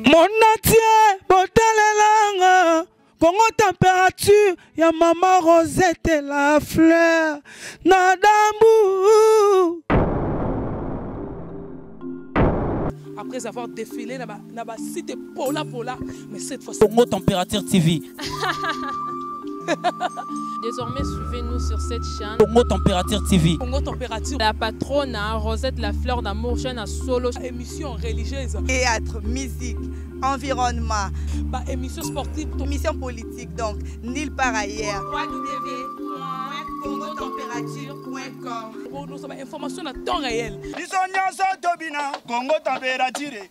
Mon atier, botalelanga, Congo température, ya maman Rosette et la fleur, Nadambu. Après avoir défilé, na ba site Pola, mais cette fois Congo Température TV. Désormais, suivez-nous sur cette chaîne. Congo Température TV. Congo Température. La patronne, Rosette la fleur d'amour, chaîne à solo. Émission religieuse. Théâtre, musique, environnement. Bah, émission sportive. Émission politique, donc, nulle part ailleurs. www.congotempérature.com. Pour nous avoir information à temps réel. Congo Température.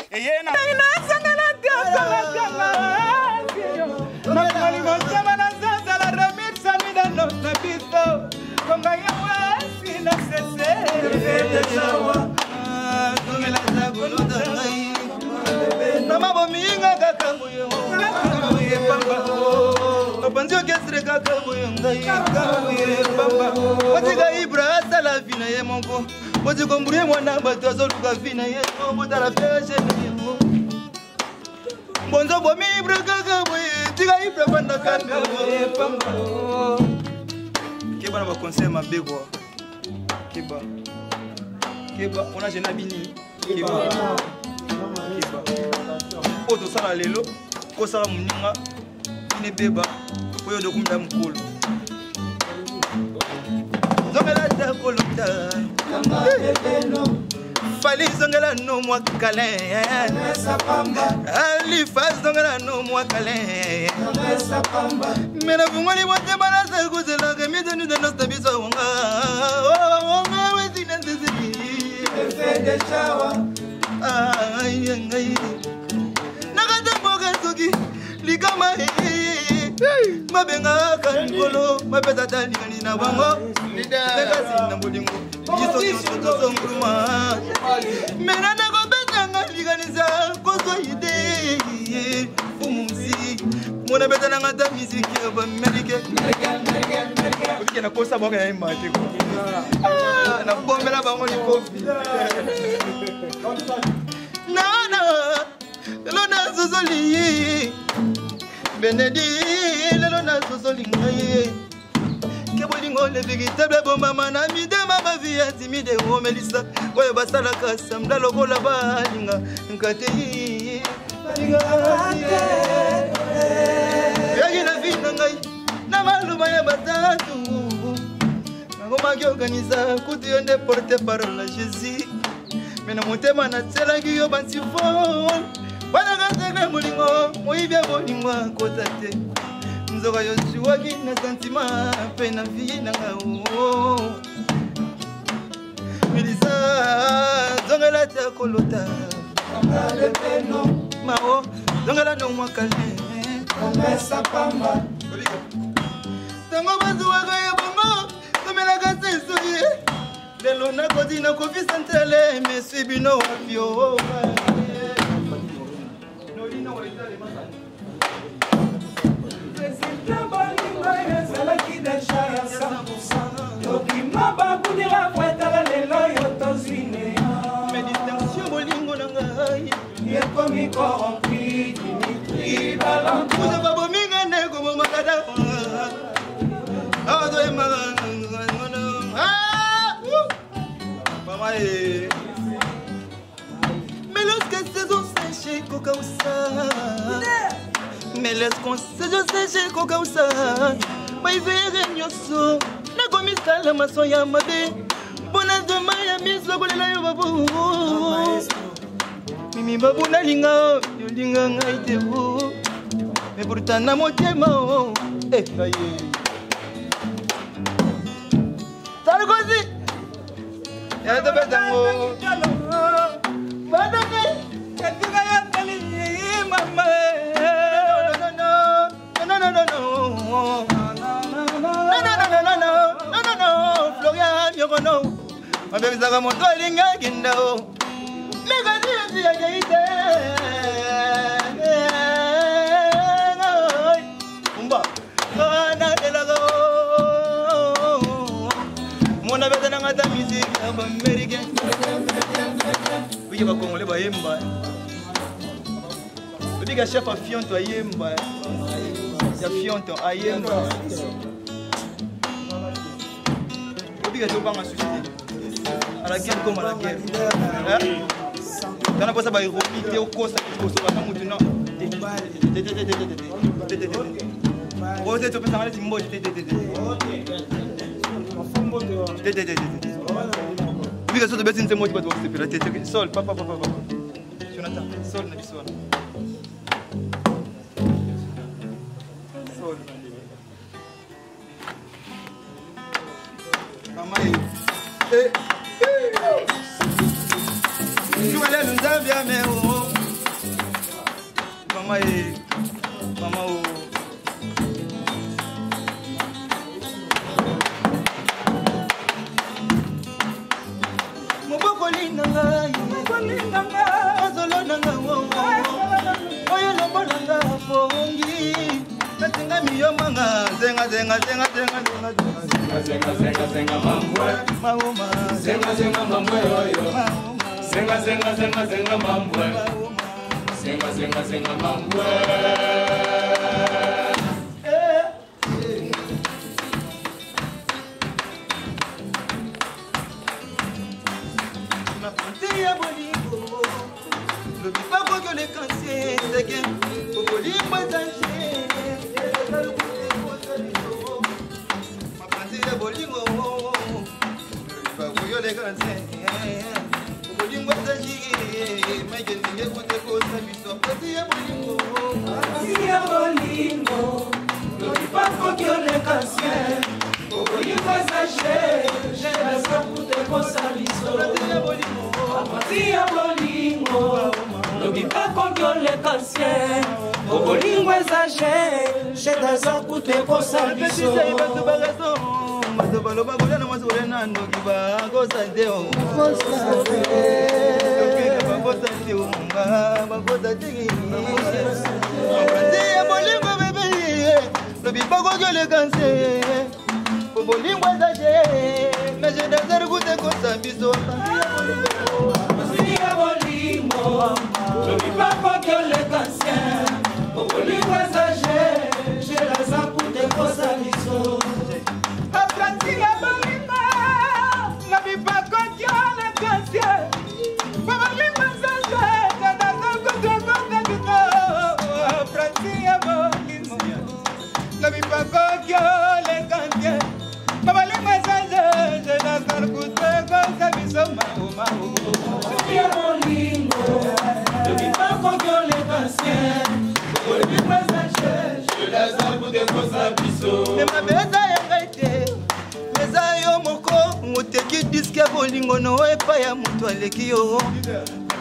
Keba na conseil mabego. Keba. On a jeune bini. Keba. Oto sala lelo, ko sala muninga. Ine beba. Oyo do kumda mukolo. Zongela da kolota. Fali zongela no mwa kale. Ali faz zongela no mwa kale. Mena vungoli wote bana se kuzela ke mitenu de nos tabiso wonga. Wonga wezi nenzezi. Fede shawa. Ay. Nakata boga soki likama mabenga kankolo mapeta tani na bango. Ndekasi na mulingo. Yiso nguruma. Mena na go betanga liganiza kozo ide. Fumumsi. Mona betana ngata musique ba American. Ukike na kosa boga ya imate ko. Na bombela bango ni kofi. Nana. Lona zozoli. Benedi lona zozoli ngai. Kebolingo le véritable bomba mana mi de ma vie intimide o Melissa. Oyo basala kasambla lokola balinga. Nkate. Yagina vina ngai na maluma ya batatu ngoma ki organiza kuti yonde porte parole Jésus mena motema na tsela ki yo bantifon bana kateka mulingo moibya bolingo kotate nzoka yo siwaki na sentiment pe na vie na ngao Melissa zongela ta kolota le peno mao zongela no mwakale Omesa pamba tango bazuwaga ya bongo tomela kaseso ye lelo na kodi na kofi centrale mesi bino wapio nolino waitale masani President Bolingo ezalaki deja ya 100% tokima bakundira kwetala lelo yo tozwine méditation bolingo na ngai yekomi corrompi Vous avez pas mis un nez comme Magada. Ah, toi, mais lorsque c'est au séché, coca ou ça. Mais lorsqu'on c'est au séché, coca ou ça. Mais il verrait nyoso. Na gomi sala maso ya mabe. Bona de maya miso kolela yo babu. Mimi babu na linga, yo linga ngaite bu. Mais pourtant na motema oh eh aye Sarkozy ya to betango badake katika ya tali mama no Florian yokono mabeza kama moto linga kinda oh mega ndio ya geite Mona beta na ngata musique ba American. Uye ba Congolais ba yemba. Biga chef a Fionto ayemba. Ya Fionto ayemba. Biga jobanga société. À la guerre comme à la guerre. Quand on passe à Bayrobité au Costa, au Soba, maintenant. Oh, tu peux t'en aller, tu m'as dit. Biga so de bête, c'est moi qui va te voir. Sol, papa. Jonathan, sol, n'a sol. Sol. Maman, tu allais nous envier, mais oh. Maman, oh.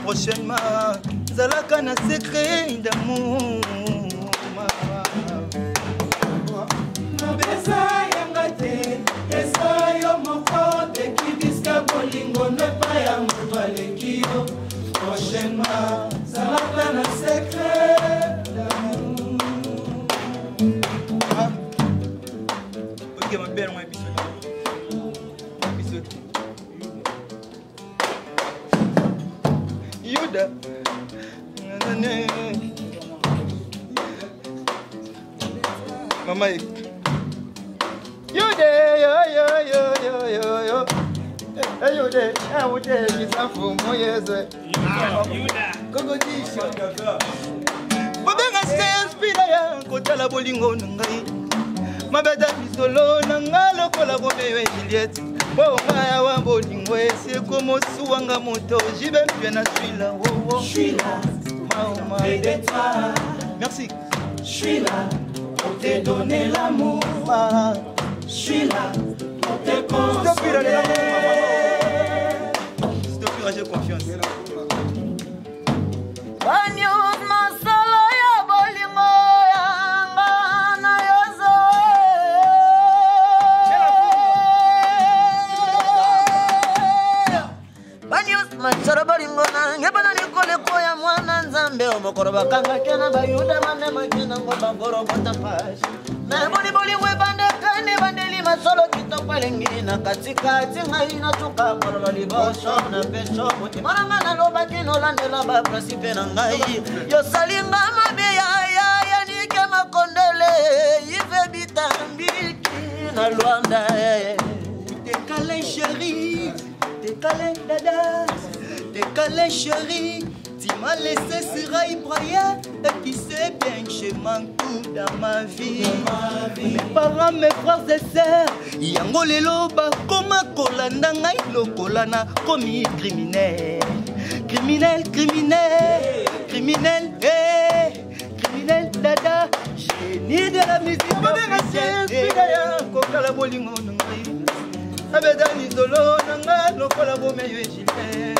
Prochainement, Zalaka na secret d'amour. Prochainement, Zalaka na secret d'amour. Ok, ma belle, moi, Yuda. Mama, Yuda, yo. Hey, Yuda, I would take this up for more years. Yuda, go teach. But then I say, speed, I go tell a bowling on Ngai. My better is solo, Nangalo, Colabone, Juliet. Oh, my one bowling way, c'est comme Suanga Moto, j'y vais bien à celui-là. Je suis là, aide-toi. Merci. Je suis là pour te donner l'amour. Je suis là pour te consoler. S'il te plaît, j'ai confiance. Mokoroba kanga kena bayuda mane makina ngoba goro bota pash na boli webande kane bandeli masolo kitopelenge na katika tinga ina tuka korolo libosho na pesho mutimana na loba kino landela ba principe na ngai yo salinga mabe Rwanda. Tes câlins chéris, tes câlins dada, tes câlins chéris. Tu m'as laissé sur Ibrahim et tu sais bien que je manque tout dans ma vie. Mes parents, mes frères et sœurs, yango lelo ba koma kolanda ngai lokolana komi criminel. Criminel, criminel, criminel, criminel dada. Génie de la musique officielle. Kokala bolingo ngai. Abedani solo nanga lokola bomeyo Gilbert.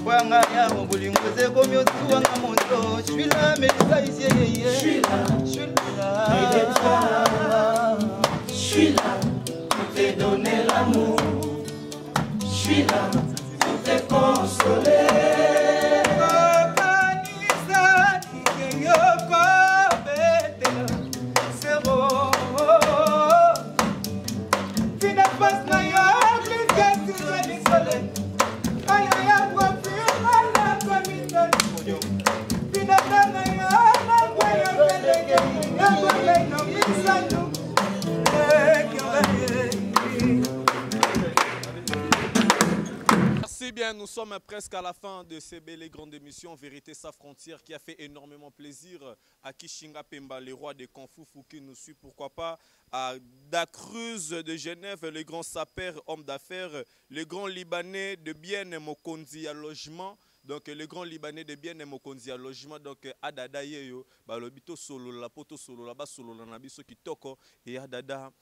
Wanga ya bolingo ze komyo tuanga moto. Je suis là mais ça ici. Je suis là. Je suis là. Je suis là pour te donner l'amour. Je suis là pour te consoler. Merci bien, nous sommes presque à la fin de ces belles grandes émissions Vérité sans frontières qui a fait énormément plaisir à Kishinga Pemba, le roi de Kanfoufou qui nous suit, pourquoi pas à Dacruz de Genève, le grand sapeur, homme d'affaires, le grand Libanais de Bienne Mokonzi à logement. Donc le grand Libanais de Bienne Mokonzi à logement, donc Adada Yeyo, Balobito solo la poto solo la bas solo la nabiso qui toko et Adada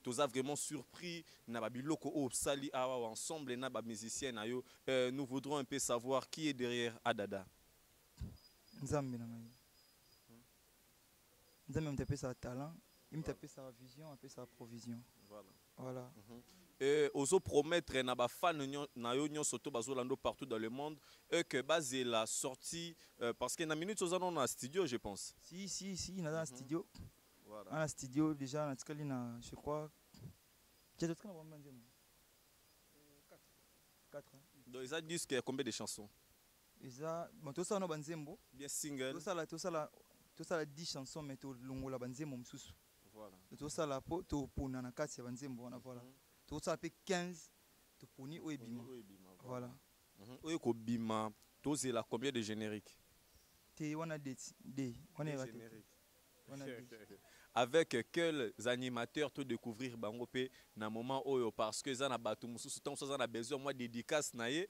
tous a vraiment surpris nababiloko au sali awa ensemble na ba musicien na yo. Nous voudrons un peu savoir qui est derrière Adada. Nzambe na ngai. Nzambe mtape sa talent, il mtape sa vision, mtape sa provision. Voilà. Voilà. Et oso promettre na ba fan na yo nyon soto bazolando partout dans le monde et que basé la sortie parce que na minute aux on a studio je pense. Si na studio. Voilà. Un studio déjà na tikali na je crois j'ai d'autres na ba manzemo. 4. Donc ils a disque combien de chansons? Ils a bon tout ça na banzembo. Bien single. Tout ça la 10 chansons mais to longo la banzembo msusu. Voilà. Tout ça la po to pona na 4 banzembo na voilà. Tout ça fait 15 to poni o ebima. Voilà. Oyo ko bima to c'est la combien de génériques? T on a des on est raté. Avec quels animateurs te découvrir bangopé na moment oyo parce que ça na batu mususu tant ça na besoin moi dédicace na ye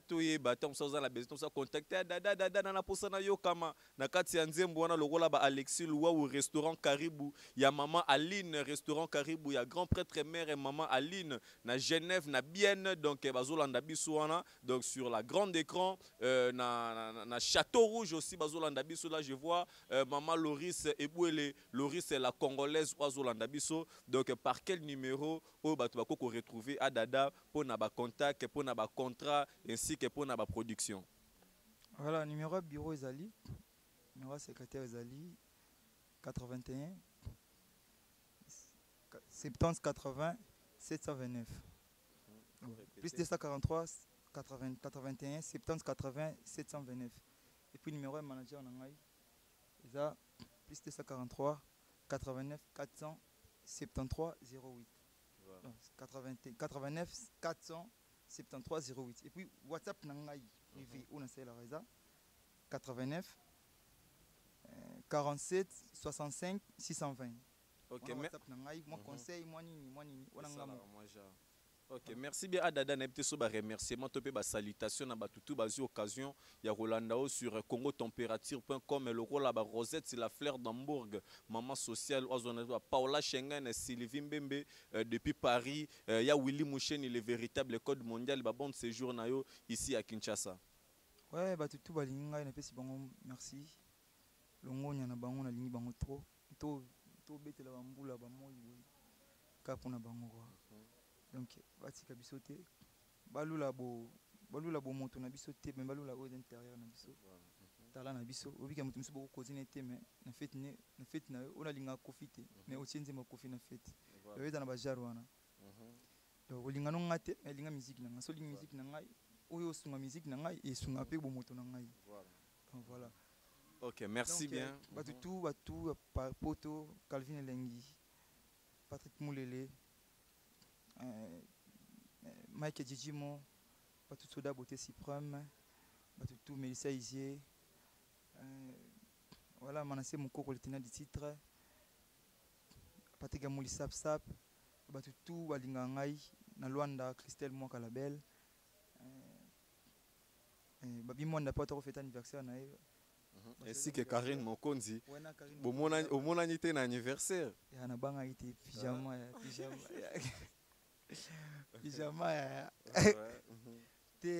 to ye batam ça na besoin ça contacter dada na posa na yo kama na kati ya nzembo wana lokola ba Alexis Loua au restaurant Caribou ya maman Aline restaurant Caribou ya grand prêtre mère et maman Aline na Genève na Bienne donc bazolanda biso wana donc sur la grande écran na Château Rouge aussi bazolanda biso là je vois maman Loris Ebouele. Loris est la congolaise Oazolanda Biso. Donc par quel numéro au Batouako retrouver à Dada pour n'aba contact, pour n'aba contrat ainsi que pour n'aba production. Voilà, numéro bureau Ezali, numéro secrétaire Ezali 81 70 80 729. Plus 243 81 70 80 729. Et puis numéro manager Nangai. Ça plus 243 89 473 08. Voilà. 89 473 08. Et puis WhatsApp Nangai privé on a la raison 89 47 65 620. OK, WhatsApp Nangai moi conseil moi nini on a OK, merci bien à Dada Nepte Soba remerciement topé ba salutation na batutu bazi occasion ya Rolandao sur congotempérature.com le rôle la Rosette c'est la fleur d'Hambourg maman sociale oazona Paola Schengen Sylvie Mbembe depuis Paris ya Willy Moucheni le véritable code mondial ba bon séjour na yo ici à Kinshasa. Ouais batutu balinga na pesi bango merci longonya na bango na lingi bango trop to betela bambula ba moi kapona bango quoi. Donc batika biso te balula bo moto na biso te mais balula au intérieur na biso tala na biso obika mutu musu boko kozine te mais na fête na on a linga profiter mais otienze ma kofi na fête yoza na bajar wana donc olinga no ngate mais linga musique na ngaso linga musique na ngai oyo sunga musique na ngai et sunga pe bo moto na ngai voilà. OK, merci donc, bien batu par poto Calvin Elengi Patrick Moulele Mike Djidjimo, Batu Soda Beauté Suprême, Batu tout Mélissa Isier. Voilà, Manassé Moukoko, le tenant du titre. Patiga Mouli Sap Sap, Batu tout Walingangai, Naluanda, Christelle Mouakalabel. Babi Mwanda pas trop fait anniversaire. Ainsi que Karine Mokonzi. Au monde a été un anniversaire. Il y a un été pyjama. Pyjama.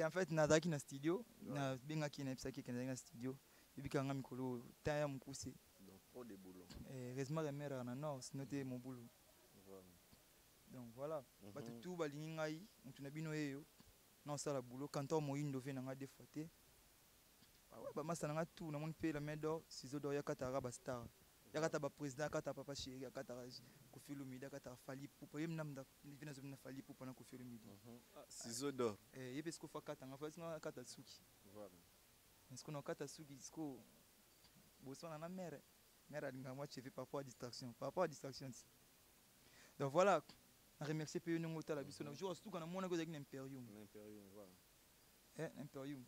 En fait, nada qui na studio, na benga qui na psaki qui na studio. Et puis quand on a mikolo, taya mukuse. Donc trop de boulot. Heureusement que mère na non, sinon c'était mon boulot. Donc voilà. Batu tout balingai, on tuna bino eyo. Non ça la boulot quand on moyindo fait na des fois. Ah ouais, bah masa na tout na mon paye la main d'or, ciseaux d'or yakatara ba star. Yakata ba président, yakata papa chéri, yakata Kofi Olomide, yakata Fally Ipupa, yem namda vina zo na Fally Ipupa na Kofi Olomide. Ciseaux d'or. Yebe sko fa kata nga fa sino kata suki. Voilà. Est-ce qu'on a kata suki sko boson na mère. Mère alinga moi chef par rapport à distraction, Donc voilà, on remercie pe yo ngota la biso na jour surtout quand on mona ko zaki Imperium. Imperium, Eh, voilà. Imperium.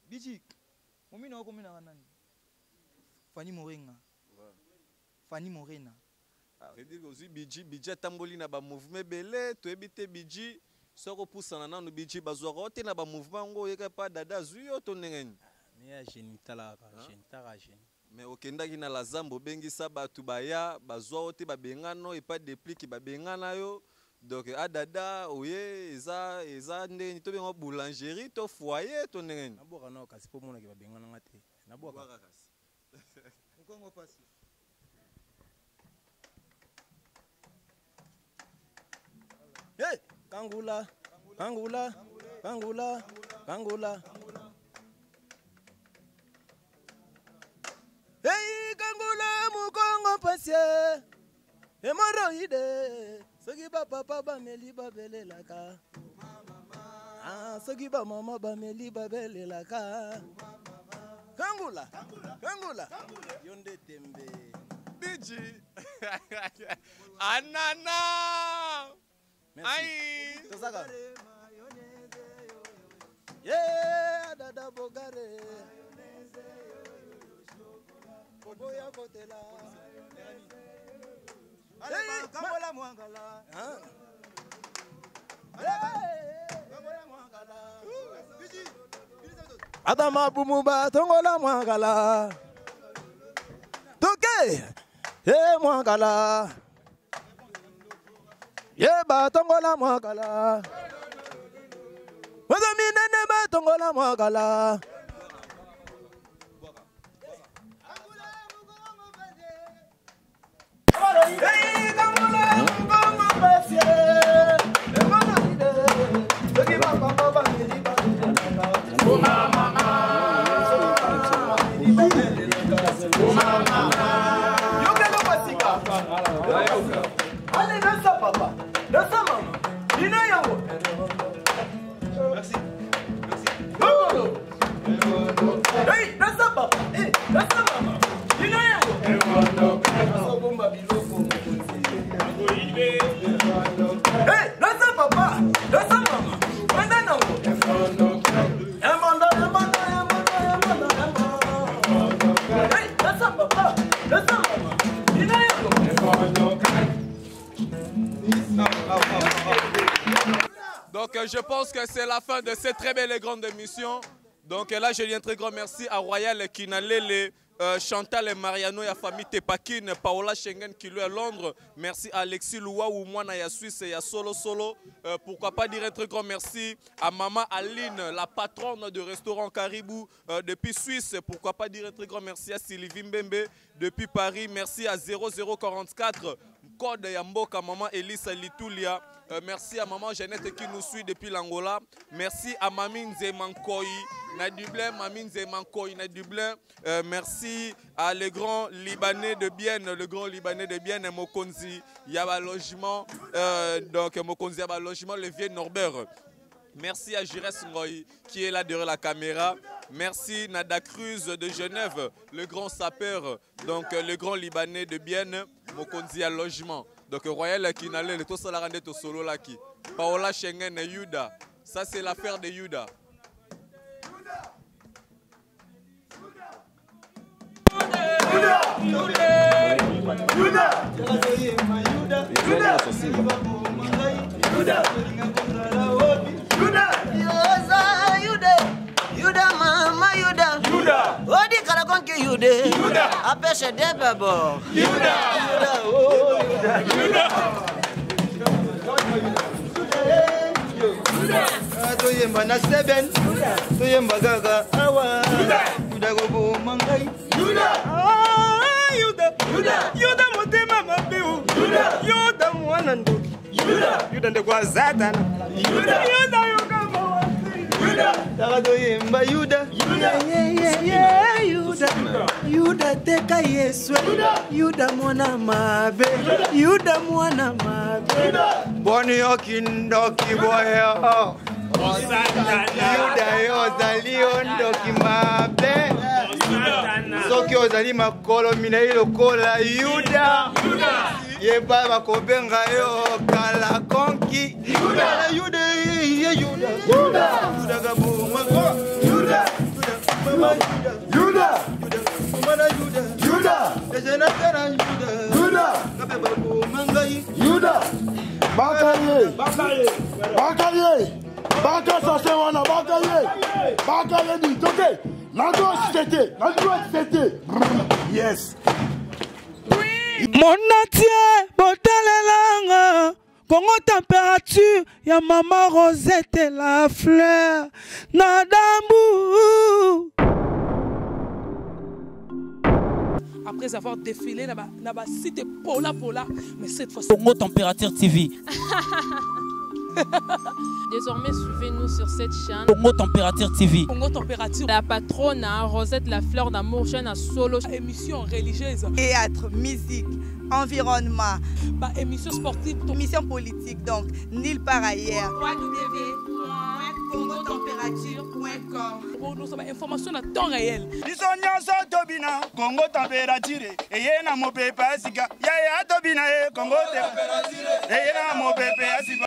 Biji, momina ko mina nani? Fanny Morenga. Fanny Morena. C'est-à-dire que Bidji tamboli na ba mouvement belé, to ebité Bidji soko poussana na no Bidji bazwaka te na ba mouvement ngo yeka pa dada zuyo to ndengeni. Mais génital Mais okendaki na la zambo bengisa batu baya bazwa te babengano et pas de pli ki babengana yo. Donc a dada oye eza ndeni to bengo boulangerie to foyer to ndengeni. Na boka no kasi po mona ki babengana ngate. Na boka kasi. Kongo pasi. Hey, Kangula. Hey, Kangula mukongo pasie. Hemorrhoide. Soki ba papa ba meli ba belelaka. Ah, soki ba mama ba meli ba belelaka. Kangula. Yonde tembe. Bidji. Anana. Merci. Aïe. Tosaka. Yeah, dada bogare. Boya kotela. Allez, kambola mwangala. Hein? Kambola mwangala. Biji. Adama bumuba tongola mwangala. Toke. Mwangala. Ba tongola mwangala. Wazami nene ba tongola mwangala. Allez, danse papa, danse maman, dina yango. Merci. Hey, danse papa, hey, danse maman, dina yango. Hey, danse papa, danse maman, wanda nango. Hey, danse papa, danse maman, dina yango. Donc je pense que c'est la fin de cette très belle et grande émission. Donc là je dis un très grand merci à Royal Kinalele, Chantal et Mariano et à famille Tepakine, Paola Schengen qui lui est à Londres. Merci à Alexis Loua ou moi na ya Suisse et à Solo. Pourquoi pas dire un très grand merci à Maman Aline, la patronne de restaurant Caribou depuis Suisse. Pourquoi pas dire un très grand merci à Sylvie Mbembe depuis Paris. Merci à 0044. Code Yamboka, Maman Elisa Litulia. Merci à Maman Jeannette qui nous suit depuis l'Angola. Merci à Mamine Zemankoy, na Dublin, Mamine Zemankoy, na Dublin. Merci à le grand Libanais de Bienne, Mokonzi Yaba Logement. Donc Mokonzi Yaba Logement, le vieux Norbert. Merci à Jires Ngoy qui est là derrière la caméra. Merci Nada Cruz de Genève, le grand sapeur, donc le grand Libanais de Bienne, Mokonzi à Logement. Donc Royal qui n'allait le tout ça la rendre tout solo là qui. Paola Schengen et Yuda. Ça c'est l'affaire de Yuda. Yuda mama Yuda Odi karakonki Yuda Apeshe debabo Yuda oh Yuda Toyemba na seben Toyemba gaga awa Yuda gobo mangai Yuda motema mabeu Yuda mwana nduki Yuda ndekwa zatana Yuda yoka Toyemba Yuda Yuda teka Yesu Yuda mwana mabe Yuda mwana mabe Boni okindoki boyo Yuda yozali ondoki mabe Soki ozali makolo mina ilokola Yuda Yeba bakobenga yo kala konki Yuda Yuda gabuma Yuda Baka sase wana baka ni toke nado c'était yes Mon atier botalelanga Congo température ya maman Rosette la fleur Nadambu. Après avoir défilé là-bas site Pola, mais cette fois Congo Température TV. Désormais, suivez-nous sur cette chaîne. Congo Température TV. Congo Température. La patronne Rosette la fleur d'amour, chaîne à solo. Émission religieuse. Théâtre, musique, environnement. Émission sportive. Émission politique, donc nulle part ailleurs. www.congotempérature.com. Pour nous avons information à temps réel. Isonyaso tobina Congo Température. Eyena mopepe asika. Yaya tobina Congo Température. Eyena mopepe asika.